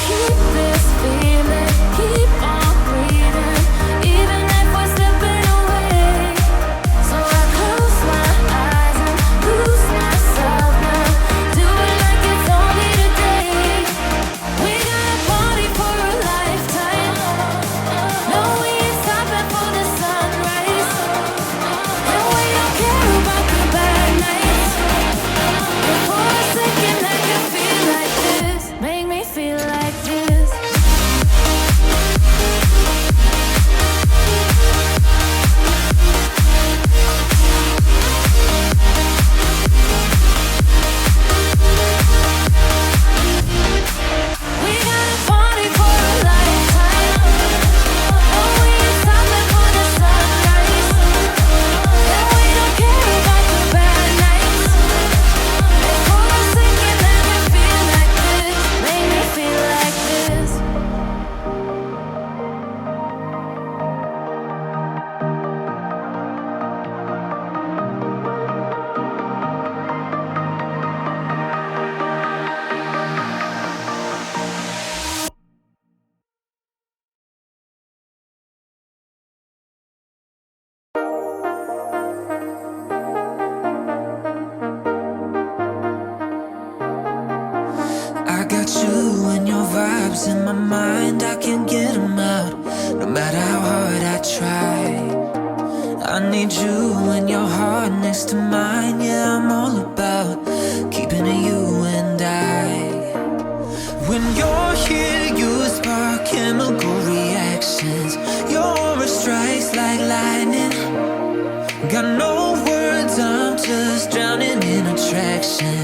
keep this feeling, keep on breathing, even if we're slipping away. So I close my eyes and lose myself now. Do it like it's only today. We got a party for a lifetime. No, we ain't stopping for the sunrise. And we don't care about the bad nights. And for a second I can feel like this. Make me feel like this. We got a party for a lifetime. No, we ain't stopping for the sunrise. And we don't care about the bad nights. And for a second I can feel like this. Make me feel like this. I got you and your vibes in my mind, I can't get them out, no matter how hard I try. I need you and your heart next to mine, yeah, I'm all about keeping it you and I. When you're here, you spark chemical reactions, your aura strikes like lightning. Got no words, I'm just drowning in attraction.